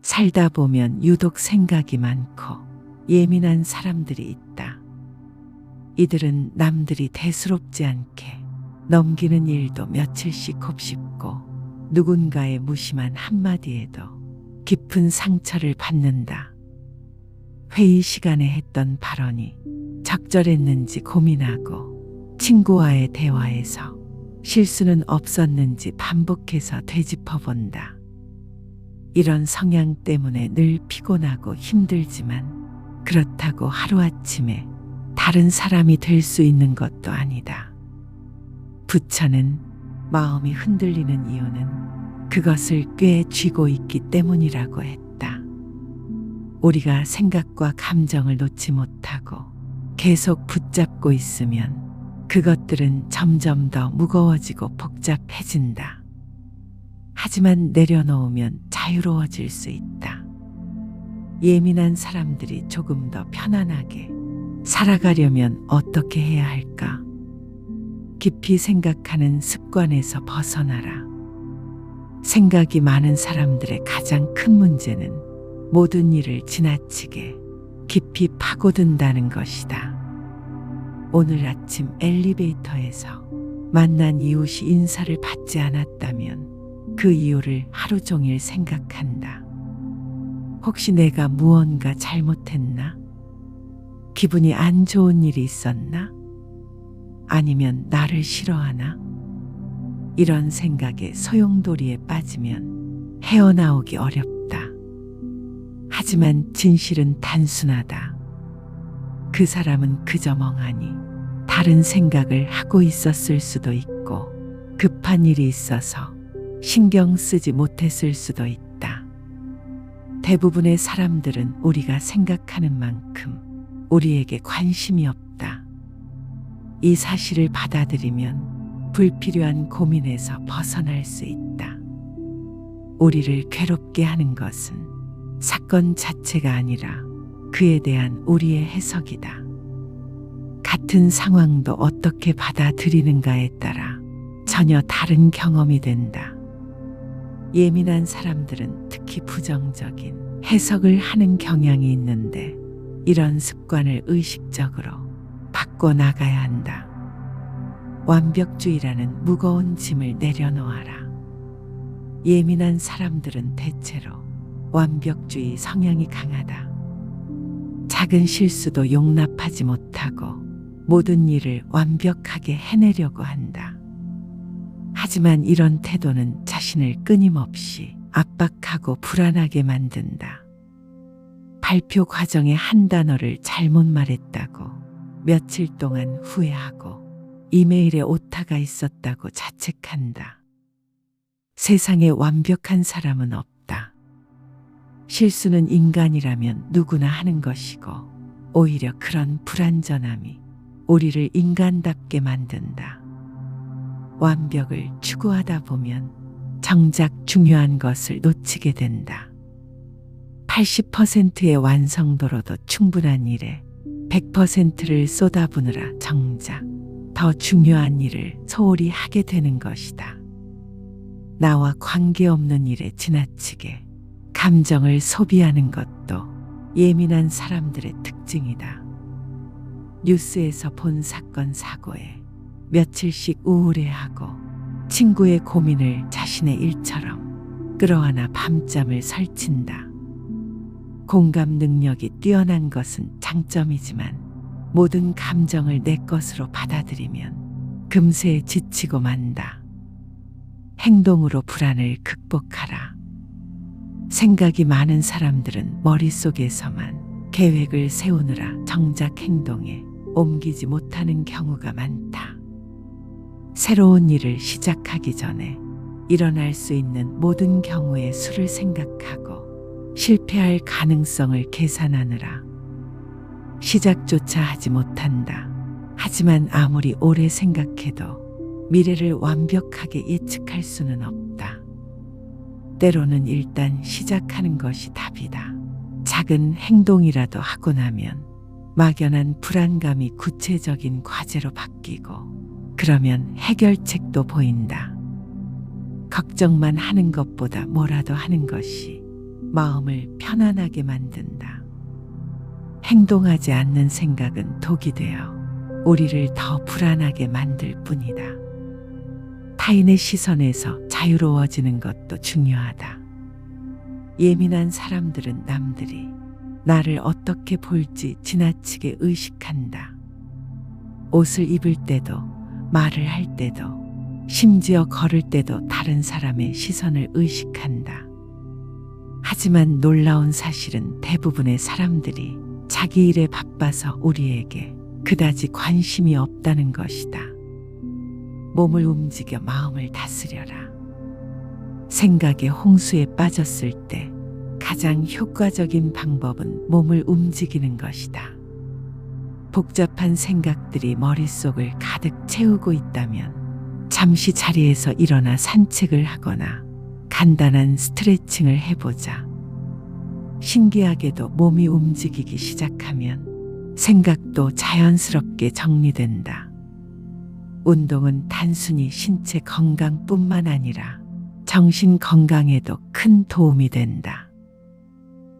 살다 보면 유독 생각이 많고 예민한 사람들이 있다. 이들은 남들이 대수롭지 않게 넘기는 일도 며칠씩 곱씹고 누군가의 무심한 한마디에도 깊은 상처를 받는다. 회의 시간에 했던 발언이 적절했는지 고민하고 친구와의 대화에서 실수는 없었는지 반복해서 되짚어본다. 이런 성향 때문에 늘 피곤하고 힘들지만 그렇다고 하루아침에 다른 사람이 될 수 있는 것도 아니다. 부처는 마음이 흔들리는 이유는 그것을 꽤 쥐고 있기 때문이라고 했다. 우리가 생각과 감정을 놓지 못하고 계속 붙잡고 있으면 그것들은 점점 더 무거워지고 복잡해진다. 하지만 내려놓으면 자유로워질 수 있다. 예민한 사람들이 조금 더 편안하게 살아가려면 어떻게 해야 할까? 깊이 생각하는 습관에서 벗어나라. 생각이 많은 사람들의 가장 큰 문제는 모든 일을 지나치게 깊이 파고든다는 것이다. 오늘 아침 엘리베이터에서 만난 이웃이 인사를 받지 않았다면 그 이유를 하루 종일 생각한다. 혹시 내가 무언가 잘못했나? 기분이 안 좋은 일이 있었나? 아니면 나를 싫어하나? 이런 생각에 소용돌이에 빠지면 헤어나오기 어렵다. 하지만 진실은 단순하다. 그 사람은 그저 멍하니 다른 생각을 하고 있었을 수도 있고 급한 일이 있어서 신경 쓰지 못했을 수도 있다. 대부분의 사람들은 우리가 생각하는 만큼 우리에게 관심이 없다. 이 사실을 받아들이면 불필요한 고민에서 벗어날 수 있다. 우리를 괴롭게 하는 것은 사건 자체가 아니라 그에 대한 우리의 해석이다. 같은 상황도 어떻게 받아들이는가에 따라 전혀 다른 경험이 된다. 예민한 사람들은 특히 부정적인 해석을 하는 경향이 있는데 이런 습관을 의식적으로 바꿔나가야 한다. 완벽주의라는 무거운 짐을 내려놓아라. 예민한 사람들은 대체로 완벽주의 성향이 강하다. 작은 실수도 용납하지 못하고 모든 일을 완벽하게 해내려고 한다. 하지만 이런 태도는 자신을 끊임없이 압박하고 불안하게 만든다. 발표 과정에 한 단어를 잘못 말했다고 며칠 동안 후회하고 이메일에 오타가 있었다고 자책한다. 세상에 완벽한 사람은 없다. 실수는 인간이라면 누구나 하는 것이고 오히려 그런 불완전함이 우리를 인간답게 만든다. 완벽을 추구하다 보면 정작 중요한 것을 놓치게 된다. 80%의 완성도로도 충분한 일에 100%를 쏟아부느라 정작 더 중요한 일을 소홀히 하게 되는 것이다. 나와 관계없는 일에 지나치게 감정을 소비하는 것도 예민한 사람들의 특징이다. 뉴스에서 본 사건 사고에 며칠씩 우울해하고 친구의 고민을 자신의 일처럼 끌어안아 밤잠을 설친다. 공감 능력이 뛰어난 것은 장점이지만 모든 감정을 내 것으로 받아들이면 금세 지치고 만다. 행동으로 불안을 극복하라. 생각이 많은 사람들은 머릿속에서만 계획을 세우느라 정작 행동에 옮기지 못하는 경우가 많다. 새로운 일을 시작하기 전에 일어날 수 있는 모든 경우의 수를 생각하고 실패할 가능성을 계산하느라 시작조차 하지 못한다. 하지만 아무리 오래 생각해도 미래를 완벽하게 예측할 수는 없다. 때로는 일단 시작하는 것이 답이다. 작은 행동이라도 하고 나면 막연한 불안감이 구체적인 과제로 바뀌고 그러면 해결책도 보인다. 걱정만 하는 것보다 뭐라도 하는 것이 마음을 편안하게 만든다. 행동하지 않는 생각은 독이 되어 우리를 더 불안하게 만들 뿐이다. 타인의 시선에서 자유로워지는 것도 중요하다. 예민한 사람들은 남들이 나를 어떻게 볼지 지나치게 의식한다. 옷을 입을 때도, 말을 할 때도, 심지어 걸을 때도 다른 사람의 시선을 의식한다. 하지만 놀라운 사실은 대부분의 사람들이 자기 일에 바빠서 우리에게 그다지 관심이 없다는 것이다. 몸을 움직여 마음을 다스려라. 생각의 홍수에 빠졌을 때 가장 효과적인 방법은 몸을 움직이는 것이다. 복잡한 생각들이 머릿속을 가득 채우고 있다면 잠시 자리에서 일어나 산책을 하거나 간단한 스트레칭을 해보자. 신기하게도 몸이 움직이기 시작하면 생각도 자연스럽게 정리된다. 운동은 단순히 신체 건강뿐만 아니라 정신 건강에도 큰 도움이 된다.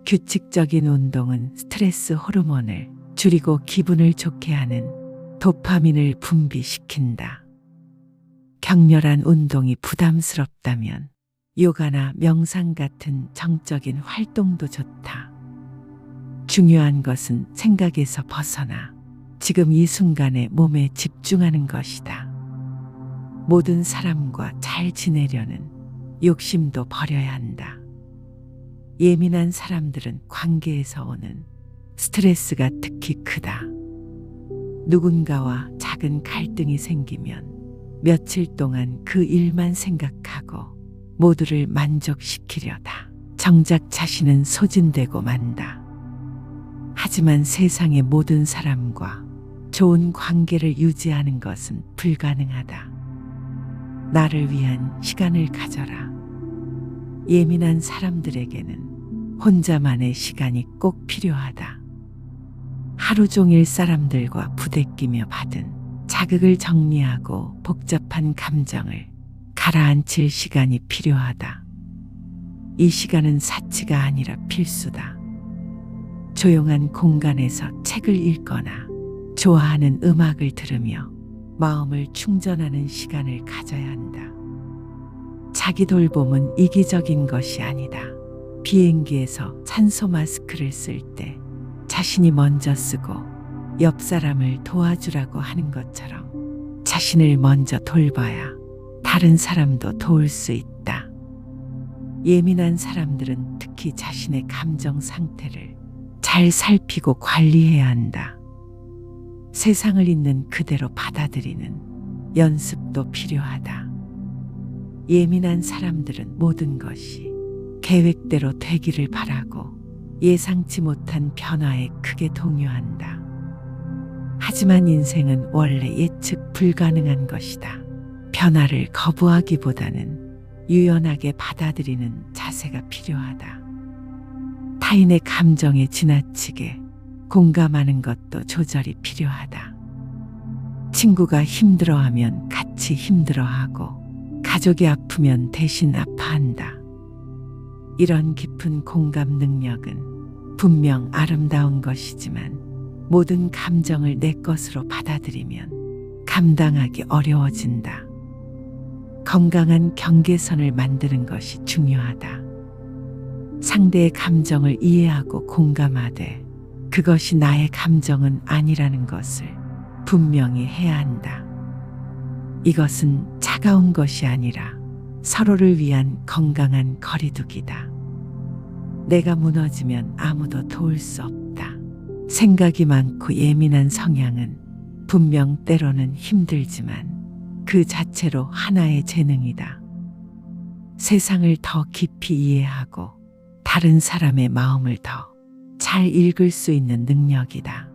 규칙적인 운동은 스트레스 호르몬을 줄이고 기분을 좋게 하는 도파민을 분비시킨다. 격렬한 운동이 부담스럽다면 요가나 명상 같은 정적인 활동도 좋다. 중요한 것은 생각에서 벗어나 지금 이 순간에 몸에 집중하는 것이다. 모든 사람과 잘 지내려는 욕심도 버려야 한다. 예민한 사람들은 관계에서 오는 스트레스가 특히 크다. 누군가와 작은 갈등이 생기면 며칠 동안 그 일만 생각하고 모두를 만족시키려다 정작 자신은 소진되고 만다. 하지만 세상의 모든 사람과 좋은 관계를 유지하는 것은 불가능하다. 나를 위한 시간을 가져라. 예민한 사람들에게는 혼자만의 시간이 꼭 필요하다. 하루 종일 사람들과 부대끼며 받은 자극을 정리하고 복잡한 감정을 가라앉힐 시간이 필요하다. 이 시간은 사치가 아니라 필수다. 조용한 공간에서 책을 읽거나 좋아하는 음악을 들으며 마음을 충전하는 시간을 가져야 한다. 자기 돌봄은 이기적인 것이 아니다. 비행기에서 산소 마스크를 쓸 때 자신이 먼저 쓰고 옆 사람을 도와주라고 하는 것처럼 자신을 먼저 돌봐야 다른 사람도 도울 수 있다. 예민한 사람들은 특히 자신의 감정 상태를 잘 살피고 관리해야 한다. 세상을 있는 그대로 받아들이는 연습도 필요하다. 예민한 사람들은 모든 것이 계획대로 되기를 바라고 예상치 못한 변화에 크게 동요한다. 하지만 인생은 원래 예측 불가능한 것이다. 변화를 거부하기보다는 유연하게 받아들이는 자세가 필요하다. 타인의 감정에 지나치게 공감하는 것도 조절이 필요하다. 친구가 힘들어하면 같이 힘들어하고 가족이 아프면 대신 아파한다. 이런 깊은 공감 능력은 분명 아름다운 것이지만 모든 감정을 내 것으로 받아들이면 감당하기 어려워진다. 건강한 경계선을 만드는 것이 중요하다. 상대의 감정을 이해하고 공감하되 그것이 나의 감정은 아니라는 것을 분명히 해야 한다. 이것은 차가운 것이 아니라 서로를 위한 건강한 거리두기다. 내가 무너지면 아무도 도울 수 없다. 생각이 많고 예민한 성향은 분명 때로는 힘들지만 그 자체로 하나의 재능이다. 세상을 더 깊이 이해하고 다른 사람의 마음을 더 잘 읽을 수 있는 능력이다.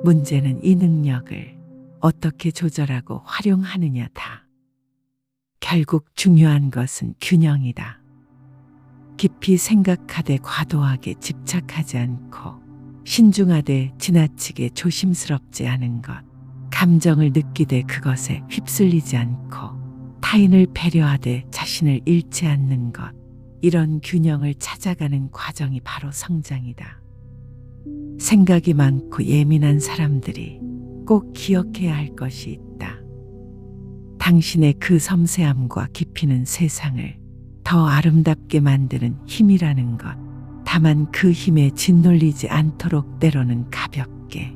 문제는 이 능력을 어떻게 조절하고 활용하느냐다. 결국 중요한 것은 균형이다. 깊이 생각하되 과도하게 집착하지 않고 신중하되 지나치게 조심스럽지 않은 것, 감정을 느끼되 그것에 휩쓸리지 않고 타인을 배려하되 자신을 잃지 않는 것, 이런 균형을 찾아가는 과정이 바로 성장이다. 생각이 많고 예민한 사람들이 꼭 기억해야 할 것이 있다. 당신의 그 섬세함과 깊이는 세상을 더 아름답게 만드는 힘이라는 것. 다만 그 힘에 짓눌리지 않도록 때로는 가볍게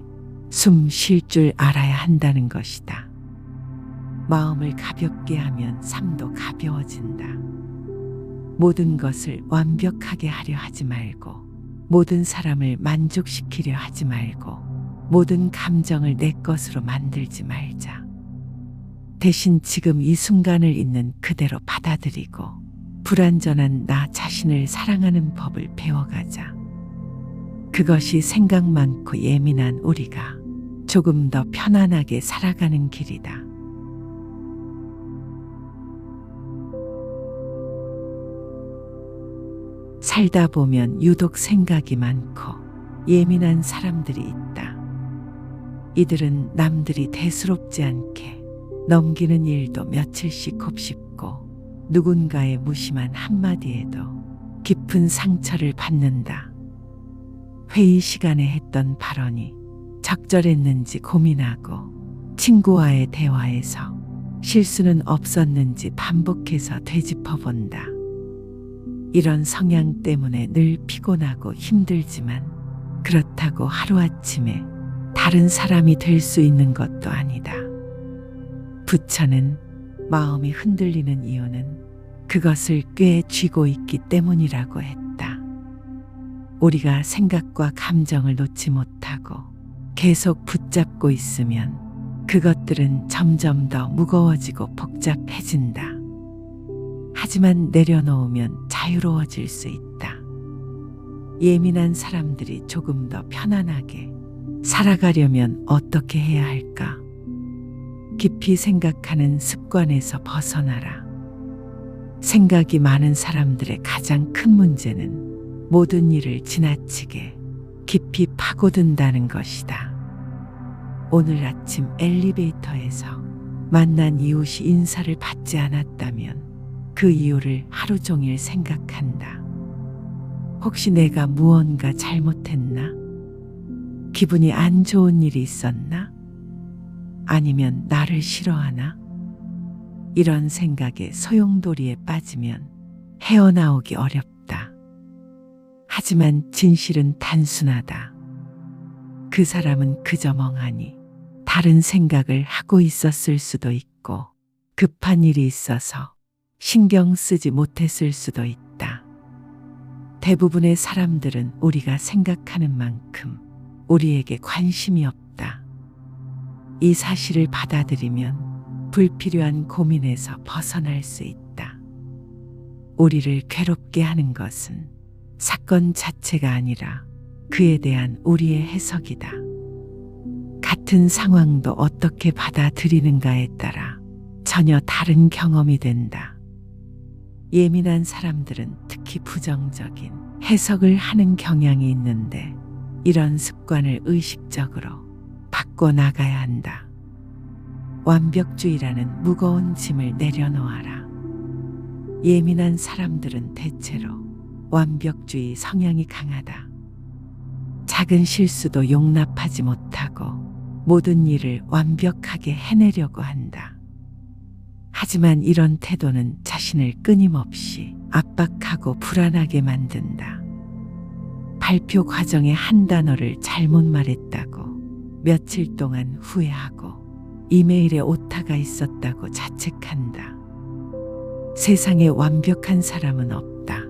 숨 쉴 줄 알아야 한다는 것이다. 마음을 가볍게 하면 삶도 가벼워진다. 모든 것을 완벽하게 하려 하지 말고, 모든 사람을 만족시키려 하지 말고, 모든 감정을 내 것으로 만들지 말자. 대신 지금 이 순간을 있는 그대로 받아들이고 불완전한 나 자신을 사랑하는 법을 배워가자. 그것이 생각 많고 예민한 우리가 조금 더 편안하게 살아가는 길이다. 살다 보면 유독 생각이 많고 예민한 사람들이 있다. 이들은 남들이 대수롭지 않게 넘기는 일도 며칠씩 곱씹고 누군가의 무심한 한마디에도 깊은 상처를 받는다. 회의 시간에 했던 발언이 적절했는지 고민하고 친구와의 대화에서 실수는 없었는지 반복해서 되짚어본다. 이런 성향 때문에 늘 피곤하고 힘들지만 그렇다고 하루아침에 다른 사람이 될 수 있는 것도 아니다. 부처는 마음이 흔들리는 이유는 그것을 꽤 쥐고 있기 때문이라고 했다. 우리가 생각과 감정을 놓지 못하고 계속 붙잡고 있으면 그것들은 점점 더 무거워지고 복잡해진다. 하지만 내려놓으면 자유로워질 수 있다. 예민한 사람들이 조금 더 편안하게 살아가려면 어떻게 해야 할까? 깊이 생각하는 습관에서 벗어나라. 생각이 많은 사람들의 가장 큰 문제는 모든 일을 지나치게 깊이 파고든다는 것이다. 오늘 아침 엘리베이터에서 만난 이웃이 인사를 받지 않았다면 그 이유를 하루 종일 생각한다. 혹시 내가 무언가 잘못했나? 기분이 안 좋은 일이 있었나? 아니면 나를 싫어하나? 이런 생각에 소용돌이에 빠지면 헤어나오기 어렵다. 하지만 진실은 단순하다. 그 사람은 그저 멍하니 다른 생각을 하고 있었을 수도 있고 급한 일이 있어서 신경 쓰지 못했을 수도 있다. 대부분의 사람들은 우리가 생각하는 만큼 우리에게 관심이 없다. 이 사실을 받아들이면 불필요한 고민에서 벗어날 수 있다. 우리를 괴롭게 하는 것은 사건 자체가 아니라 그에 대한 우리의 해석이다. 같은 상황도 어떻게 받아들이는가에 따라 전혀 다른 경험이 된다. 예민한 사람들은 특히 부정적인 해석을 하는 경향이 있는데 이런 습관을 의식적으로 바꿔나가야 한다. 완벽주의라는 무거운 짐을 내려놓아라. 예민한 사람들은 대체로 완벽주의 성향이 강하다. 작은 실수도 용납하지 못하고 모든 일을 완벽하게 해내려고 한다. 하지만 이런 태도는 자신을 끊임없이 압박하고 불안하게 만든다. 발표 과정에 한 단어를 잘못 말했다고 며칠 동안 후회하고 이메일에 오타가 있었다고 자책한다. 세상에 완벽한 사람은 없다.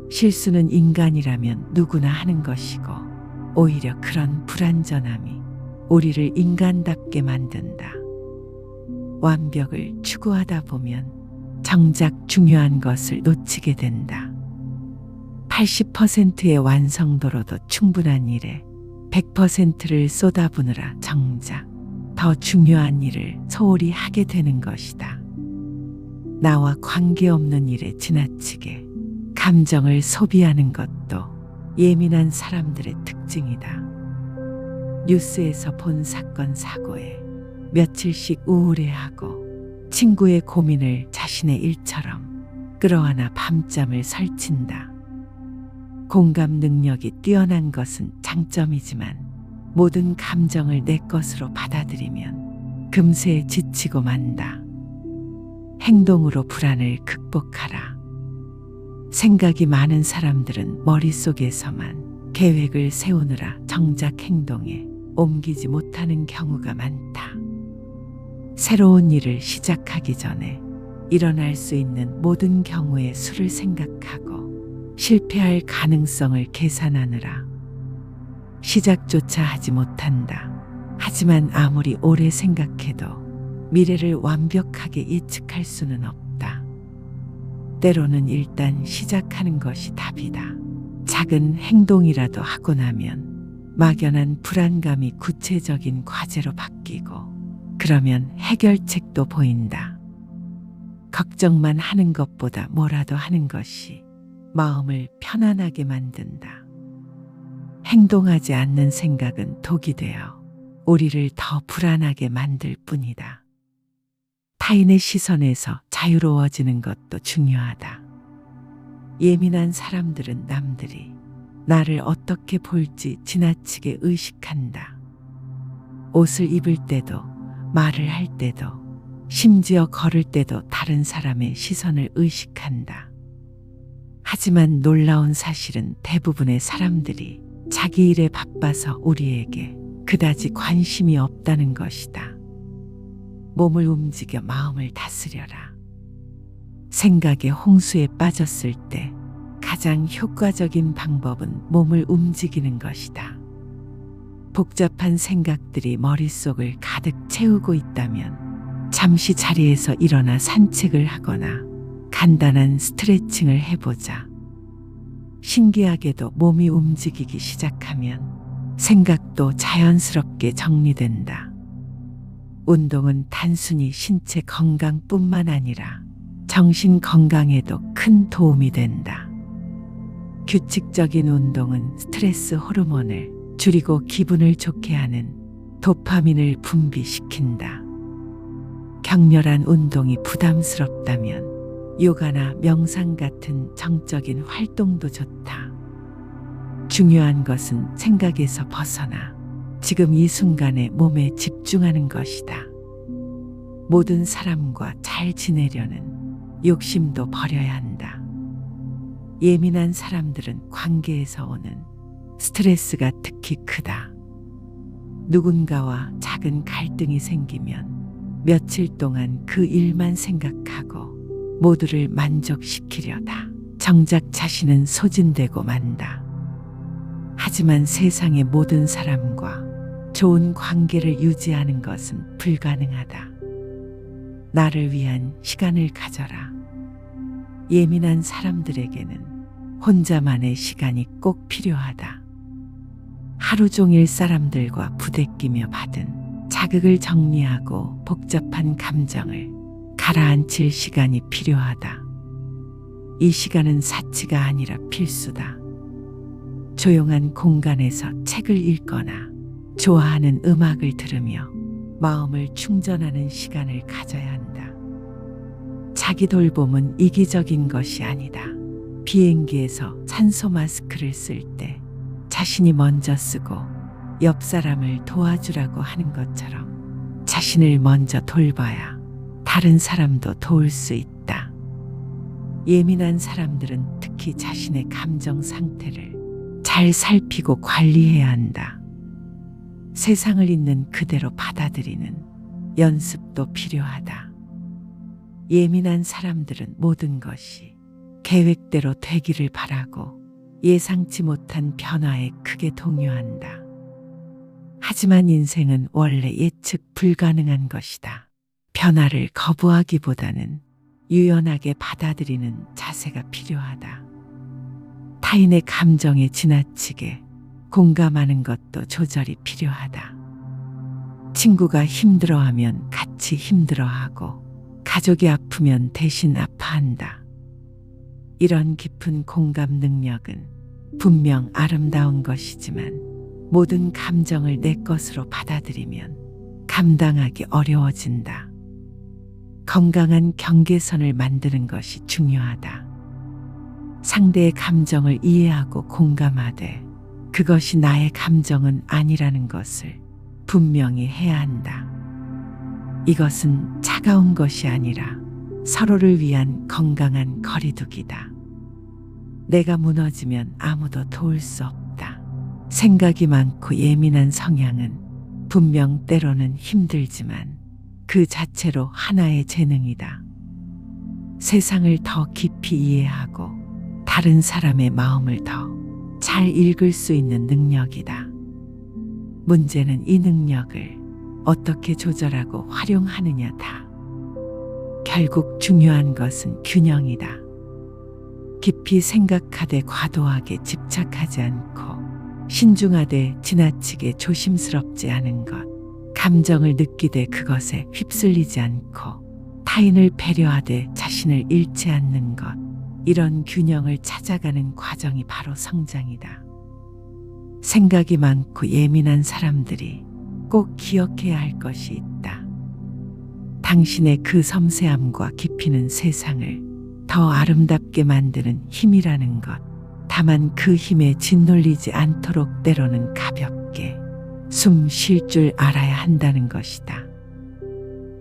실수는 인간이라면 누구나 하는 것이고 오히려 그런 불완전함이 우리를 인간답게 만든다. 완벽을 추구하다 보면 정작 중요한 것을 놓치게 된다. 80%의 완성도로도 충분한 일에 100%를 쏟아부느라 정작 더 중요한 일을 소홀히 하게 되는 것이다. 나와 관계없는 일에 지나치게 감정을 소비하는 것도 예민한 사람들의 특징이다. 뉴스에서 본 사건 사고에 며칠씩 우울해하고 친구의 고민을 자신의 일처럼 끌어안아 밤잠을 설친다. 공감 능력이 뛰어난 것은 장점이지만 모든 감정을 내 것으로 받아들이면 금세 지치고 만다. 행동으로 불안을 극복하라. 생각이 많은 사람들은 머릿속에서만 계획을 세우느라 정작 행동에 옮기지 못하는 경우가 많다. 새로운 일을 시작하기 전에 일어날 수 있는 모든 경우의 수를 생각하고 실패할 가능성을 계산하느라 시작조차 하지 못한다. 하지만 아무리 오래 생각해도 미래를 완벽하게 예측할 수는 없다. 때로는 일단 시작하는 것이 답이다. 작은 행동이라도 하고 나면 막연한 불안감이 구체적인 과제로 바뀌고 그러면 해결책도 보인다. 걱정만 하는 것보다 뭐라도 하는 것이 마음을 편안하게 만든다. 행동하지 않는 생각은 독이 되어 우리를 더 불안하게 만들 뿐이다. 타인의 시선에서 자유로워지는 것도 중요하다. 예민한 사람들은 남들이 나를 어떻게 볼지 지나치게 의식한다. 옷을 입을 때도, 말을 할 때도, 심지어 걸을 때도 다른 사람의 시선을 의식한다. 하지만 놀라운 사실은 대부분의 사람들이 자기 일에 바빠서 우리에게 그다지 관심이 없다는 것이다. 몸을 움직여 마음을 다스려라. 생각의 홍수에 빠졌을 때 가장 효과적인 방법은 몸을 움직이는 것이다. 복잡한 생각들이 머릿속을 가득 채우고 있다면 잠시 자리에서 일어나 산책을 하거나 간단한 스트레칭을 해보자. 신기하게도 몸이 움직이기 시작하면 생각도 자연스럽게 정리된다. 운동은 단순히 신체 건강뿐만 아니라 정신 건강에도 큰 도움이 된다. 규칙적인 운동은 스트레스 호르몬을 줄이고 기분을 좋게 하는 도파민을 분비시킨다. 격렬한 운동이 부담스럽다면 요가나 명상 같은 정적인 활동도 좋다. 중요한 것은 생각에서 벗어나 지금 이 순간에 몸에 집중하는 것이다. 모든 사람과 잘 지내려는 욕심도 버려야 한다. 예민한 사람들은 관계에서 오는 스트레스가 특히 크다. 누군가와 작은 갈등이 생기면 며칠 동안 그 일만 생각하고 모두를 만족시키려다 정작 자신은 소진되고 만다. 하지만 세상의 모든 사람과 좋은 관계를 유지하는 것은 불가능하다. 나를 위한 시간을 가져라. 예민한 사람들에게는 혼자만의 시간이 꼭 필요하다. 하루 종일 사람들과 부대끼며 받은 자극을 정리하고 복잡한 감정을 가라앉힐 시간이 필요하다. 이 시간은 사치가 아니라 필수다. 조용한 공간에서 책을 읽거나 좋아하는 음악을 들으며 마음을 충전하는 시간을 가져야 한다. 자기 돌봄은 이기적인 것이 아니다. 비행기에서 산소 마스크를 쓸 때 자신이 먼저 쓰고 옆 사람을 도와주라고 하는 것처럼 자신을 먼저 돌봐야 다른 사람도 도울 수 있다. 예민한 사람들은 특히 자신의 감정 상태를 잘 살피고 관리해야 한다. 세상을 있는 그대로 받아들이는 연습도 필요하다. 예민한 사람들은 모든 것이 계획대로 되기를 바라고 예상치 못한 변화에 크게 동요한다. 하지만 인생은 원래 예측 불가능한 것이다. 변화를 거부하기보다는 유연하게 받아들이는 자세가 필요하다. 타인의 감정에 지나치게 공감하는 것도 조절이 필요하다. 친구가 힘들어하면 같이 힘들어하고 가족이 아프면 대신 아파한다. 이런 깊은 공감 능력은 분명 아름다운 것이지만 모든 감정을 내 것으로 받아들이면 감당하기 어려워진다. 건강한 경계선을 만드는 것이 중요하다. 상대의 감정을 이해하고 공감하되 그것이 나의 감정은 아니라는 것을 분명히 해야 한다. 이것은 차가운 것이 아니라 서로를 위한 건강한 거리두기다. 내가 무너지면 아무도 도울 수 없다. 생각이 많고 예민한 성향은 분명 때로는 힘들지만 그 자체로 하나의 재능이다. 세상을 더 깊이 이해하고 다른 사람의 마음을 더 잘 읽을 수 있는 능력이다. 문제는 이 능력을 어떻게 조절하고 활용하느냐다. 결국 중요한 것은 균형이다. 깊이 생각하되 과도하게 집착하지 않고 신중하되 지나치게 조심스럽지 않은 것, 감정을 느끼되 그것에 휩쓸리지 않고 타인을 배려하되 자신을 잃지 않는 것, 이런 균형을 찾아가는 과정이 바로 성장이다. 생각이 많고 예민한 사람들이 꼭 기억해야 할 것이 있다. 당신의 그 섬세함과 깊이는 세상을 더 아름답게 만드는 힘이라는 것. 다만 그 힘에 짓눌리지 않도록 때로는 가볍게 숨 쉴 줄 알아야 한다는 것이다.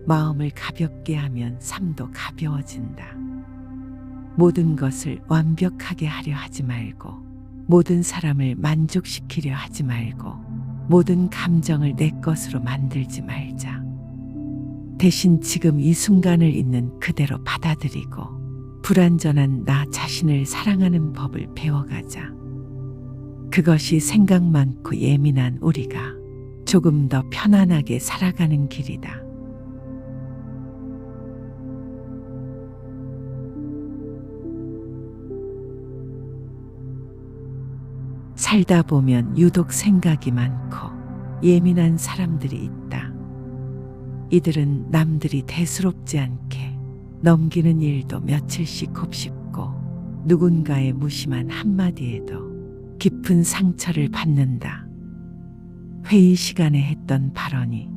마음을 가볍게 하면 삶도 가벼워진다. 모든 것을 완벽하게 하려 하지 말고, 모든 사람을 만족시키려 하지 말고, 모든 감정을 내 것으로 만들지 말자. 대신 지금 이 순간을 있는 그대로 받아들이고 불완전한 나 자신을 사랑하는 법을 배워가자. 그것이 생각 많고 예민한 우리가 조금 더 편안하게 살아가는 길이다. 살다 보면 유독 생각이 많고 예민한 사람들이 있다. 이들은 남들이 대수롭지 않게 넘기는 일도 며칠씩 곱씹고 누군가의 무심한 한마디에도 깊은 상처를 받는다. 회의 시간에 했던 발언이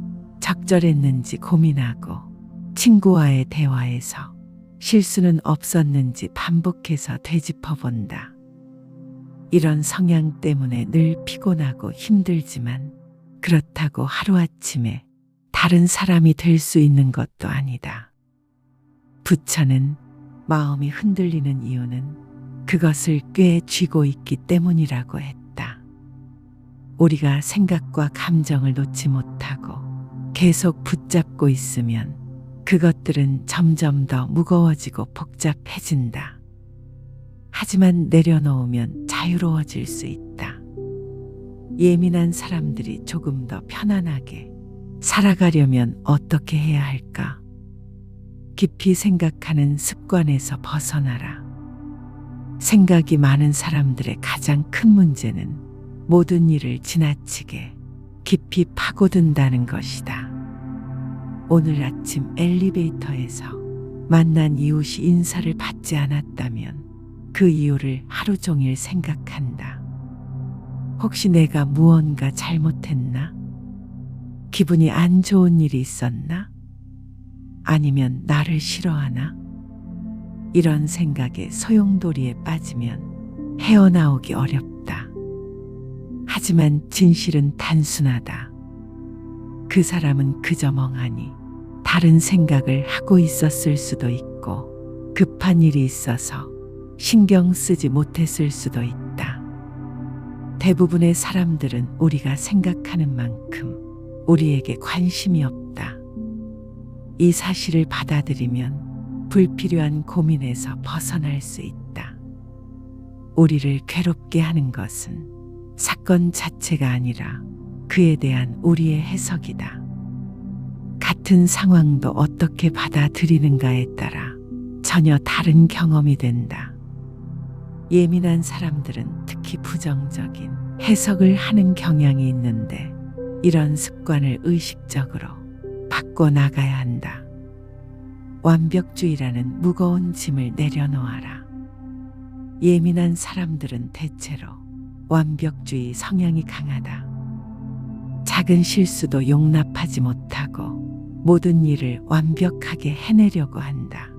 적절했는지 고민하고 친구와의 대화에서 실수는 없었는지 반복해서 되짚어본다. 이런 성향 때문에 늘 피곤하고 힘들지만 그렇다고 하루아침에 다른 사람이 될 수 있는 것도 아니다. 부처는 마음이 흔들리는 이유는 그것을 꽤 쥐고 있기 때문이라고 했다. 우리가 생각과 감정을 놓지 못하고 계속 붙잡고 있으면 그것들은 점점 더 무거워지고 복잡해진다. 하지만 내려놓으면 자유로워질 수 있다. 예민한 사람들이 조금 더 편안하게 살아가려면 어떻게 해야 할까? 깊이 생각하는 습관에서 벗어나라. 생각이 많은 사람들의 가장 큰 문제는 모든 일을 지나치게 깊이 파고든다는 것이다. 오늘 아침 엘리베이터에서 만난 이웃이 인사를 받지 않았다면 그 이유를 하루 종일 생각한다. 혹시 내가 무언가 잘못했나? 기분이 안 좋은 일이 있었나? 아니면 나를 싫어하나? 이런 생각에 소용돌이에 빠지면 헤어나오기 어렵다. 하지만 진실은 단순하다. 그 사람은 그저 멍하니 다른 생각을 하고 있었을 수도 있고 급한 일이 있어서 신경 쓰지 못했을 수도 있다. 대부분의 사람들은 우리가 생각하는 만큼 우리에게 관심이 없다. 이 사실을 받아들이면 불필요한 고민에서 벗어날 수 있다. 우리를 괴롭게 하는 것은 사건 자체가 아니라 그에 대한 우리의 해석이다. 같은 상황도 어떻게 받아들이는가에 따라 전혀 다른 경험이 된다. 예민한 사람들은 특히 부정적인 해석을 하는 경향이 있는데 이런 습관을 의식적으로 바꿔나가야 한다. 완벽주의라는 무거운 짐을 내려놓아라. 예민한 사람들은 대체로 완벽주의 성향이 강하다. 작은 실수도 용납하지 못하고 모든 일을 완벽하게 해내려고 한다.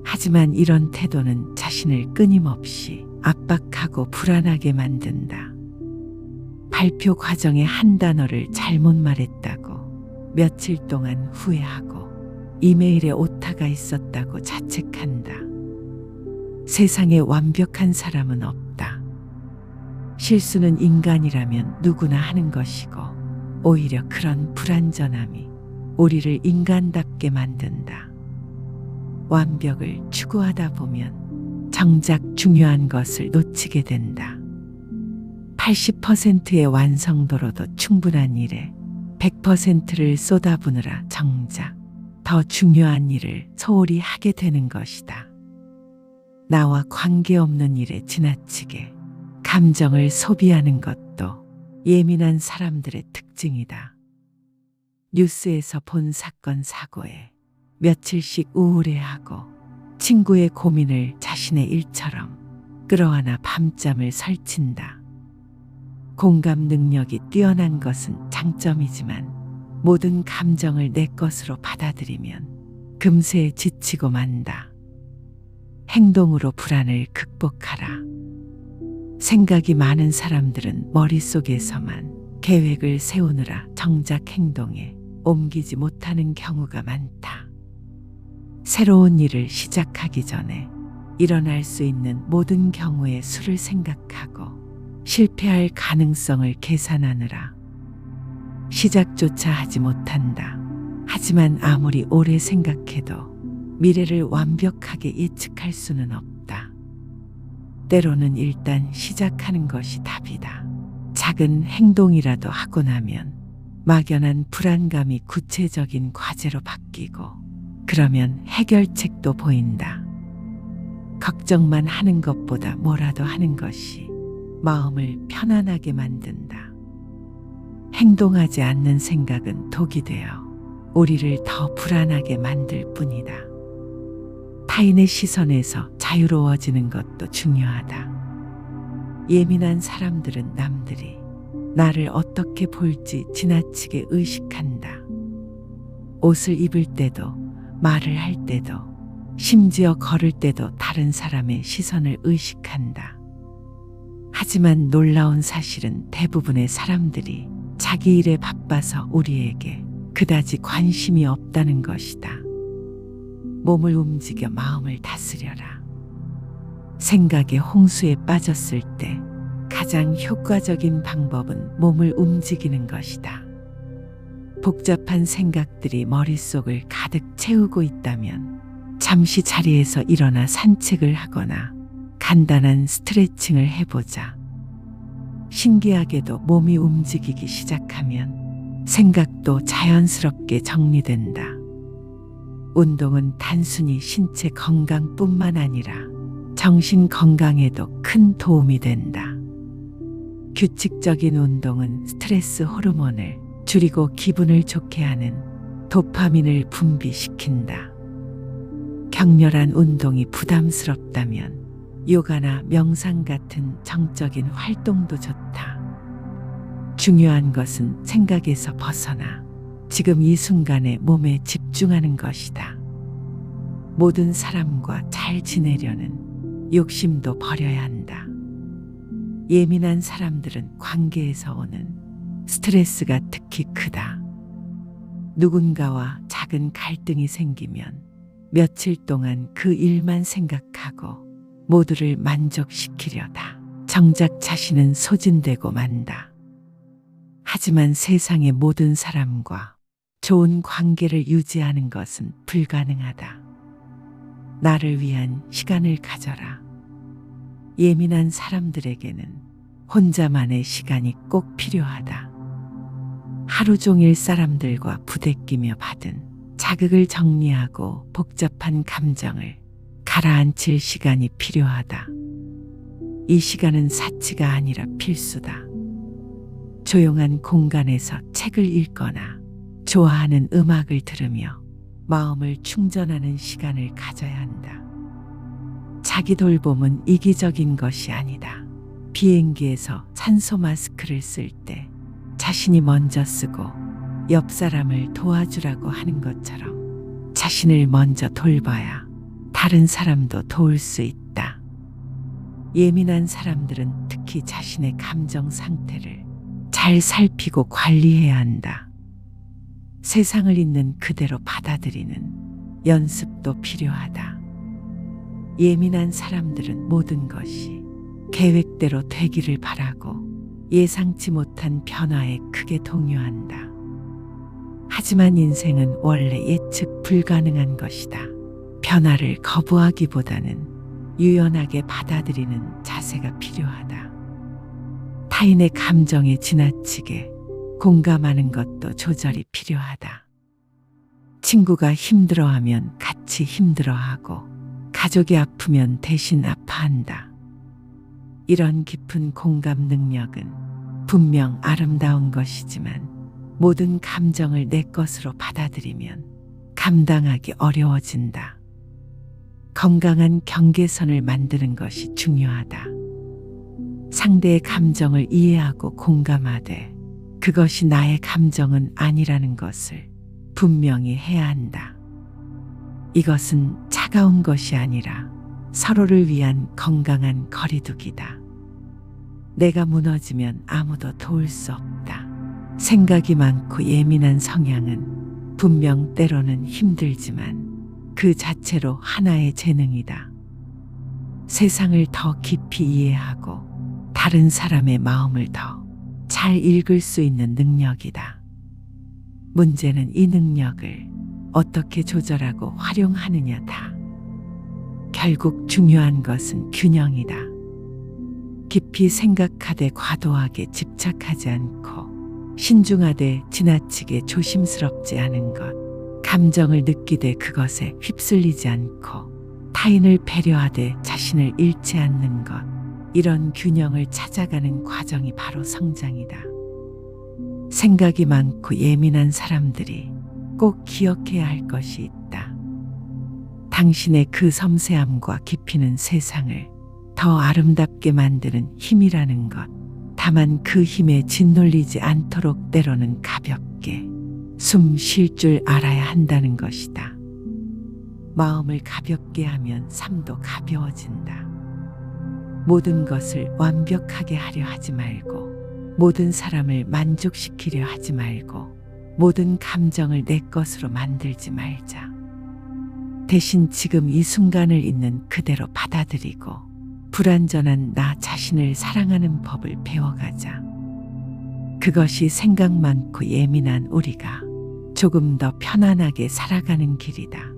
하지만 이런 태도는 자신을 끊임없이 압박하고 불안하게 만든다. 발표 과정에 한 단어를 잘못 말했다고 며칠 동안 후회하고 이메일에 오타가 있었다고 자책한다. 세상에 완벽한 사람은 없다. 실수는 인간이라면 누구나 하는 것이고 오히려 그런 불완전함이 우리를 인간답게 만든다. 완벽을 추구하다 보면 정작 중요한 것을 놓치게 된다. 80%의 완성도로도 충분한 일에 100%를 쏟아부느라 정작 더 중요한 일을 소홀히 하게 되는 것이다. 나와 관계없는 일에 지나치게 감정을 소비하는 것도 예민한 사람들의 특징이다. 뉴스에서 본 사건 사고에 며칠씩 우울해하고 친구의 고민을 자신의 일처럼 끌어안아 밤잠을 설친다. 공감 능력이 뛰어난 것은 장점이지만 모든 감정을 내 것으로 받아들이면 금세 지치고 만다. 행동으로 불안을 극복하라. 생각이 많은 사람들은 머릿속에서만 계획을 세우느라 정작 행동에 옮기지 못하는 경우가 많다. 새로운 일을 시작하기 전에 일어날 수 있는 모든 경우의 수를 생각하고 실패할 가능성을 계산하느라 시작조차 하지 못한다. 하지만 아무리 오래 생각해도 미래를 완벽하게 예측할 수는 없다. 때로는 일단 시작하는 것이 답이다. 작은 행동이라도 하고 나면 막연한 불안감이 구체적인 과제로 바뀌고 그러면 해결책도 보인다. 걱정만 하는 것보다 뭐라도 하는 것이 마음을 편안하게 만든다. 행동하지 않는 생각은 독이 되어 우리를 더 불안하게 만들 뿐이다. 타인의 시선에서 자유로워지는 것도 중요하다. 예민한 사람들은 남들이 나를 어떻게 볼지 지나치게 의식한다. 옷을 입을 때도, 말을 할 때도, 심지어 걸을 때도 다른 사람의 시선을 의식한다. 하지만 놀라운 사실은 대부분의 사람들이 자기 일에 바빠서 우리에게 그다지 관심이 없다는 것이다. 몸을 움직여 마음을 다스려라. 생각의 홍수에 빠졌을 때 가장 효과적인 방법은 몸을 움직이는 것이다. 복잡한 생각들이 머릿속을 가득 채우고 있다면 잠시 자리에서 일어나 산책을 하거나 간단한 스트레칭을 해보자. 신기하게도 몸이 움직이기 시작하면 생각도 자연스럽게 정리된다. 운동은 단순히 신체 건강뿐만 아니라 정신 건강에도 큰 도움이 된다. 규칙적인 운동은 스트레스 호르몬을 줄이고 기분을 좋게 하는 도파민을 분비시킨다. 격렬한 운동이 부담스럽다면 요가나 명상 같은 정적인 활동도 좋다. 중요한 것은 생각에서 벗어나 지금 이 순간에 몸에 집중하는 것이다. 모든 사람과 잘 지내려는 욕심도 버려야 한다. 예민한 사람들은 관계에서 오는 스트레스가 특히 크다. 누군가와 작은 갈등이 생기면 며칠 동안 그 일만 생각하고 모두를 만족시키려다 정작 자신은 소진되고 만다. 하지만 세상의 모든 사람과 좋은 관계를 유지하는 것은 불가능하다. 나를 위한 시간을 가져라. 예민한 사람들에게는 혼자만의 시간이 꼭 필요하다. 하루 종일 사람들과 부대끼며 받은 자극을 정리하고 복잡한 감정을 가라앉힐 시간이 필요하다. 이 시간은 사치가 아니라 필수다. 조용한 공간에서 책을 읽거나 좋아하는 음악을 들으며 마음을 충전하는 시간을 가져야 한다. 자기 돌봄은 이기적인 것이 아니다. 비행기에서 산소 마스크를 쓸 때 자신이 먼저 쓰고 옆 사람을 도와주라고 하는 것처럼 자신을 먼저 돌봐야 다른 사람도 도울 수 있다. 예민한 사람들은 특히 자신의 감정 상태를 잘 살피고 관리해야 한다. 세상을 있는 그대로 받아들이는 연습도 필요하다. 예민한 사람들은 모든 것이 계획대로 되기를 바라고 예상치 못한 변화에 크게 동요한다. 하지만 인생은 원래 예측 불가능한 것이다. 변화를 거부하기보다는 유연하게 받아들이는 자세가 필요하다. 타인의 감정에 지나치게 공감하는 것도 조절이 필요하다. 친구가 힘들어하면 같이 힘들어하고 가족이 아프면 대신 아파한다. 이런 깊은 공감 능력은 분명 아름다운 것이지만 모든 감정을 내 것으로 받아들이면 감당하기 어려워진다. 건강한 경계선을 만드는 것이 중요하다. 상대의 감정을 이해하고 공감하되 그것이 나의 감정은 아니라는 것을 분명히 해야 한다. 이것은 차가운 것이 아니라 서로를 위한 건강한 거리두기다. 내가 무너지면 아무도 도울 수 없다. 생각이 많고 예민한 성향은 분명 때로는 힘들지만 그 자체로 하나의 재능이다. 세상을 더 깊이 이해하고 다른 사람의 마음을 더 잘 읽을 수 있는 능력이다. 문제는 이 능력을 어떻게 조절하고 활용하느냐다. 결국 중요한 것은 균형이다. 깊이 생각하되 과도하게 집착하지 않고 신중하되 지나치게 조심스럽지 않은 것, 감정을 느끼되 그것에 휩쓸리지 않고 타인을 배려하되 자신을 잃지 않는 것, 이런 균형을 찾아가는 과정이 바로 성장이다. 생각이 많고 예민한 사람들이 꼭 기억해야 할 것이 있다. 당신의 그 섬세함과 깊이는 세상을 더 아름답게 만드는 힘이라는 것. 다만 그 힘에 짓눌리지 않도록 때로는 가볍게 숨 쉴 줄 알아야 한다는 것이다. 마음을 가볍게 하면 삶도 가벼워진다. 모든 것을 완벽하게 하려 하지 말고 모든 사람을 만족시키려 하지 말고 모든 감정을 내 것으로 만들지 말자. 대신 지금 이 순간을 있는 그대로 받아들이고 불완전한 나 자신을 사랑하는 법을 배워가자. 그것이 생각 많고 예민한 우리가 조금 더 편안하게 살아가는 길이다.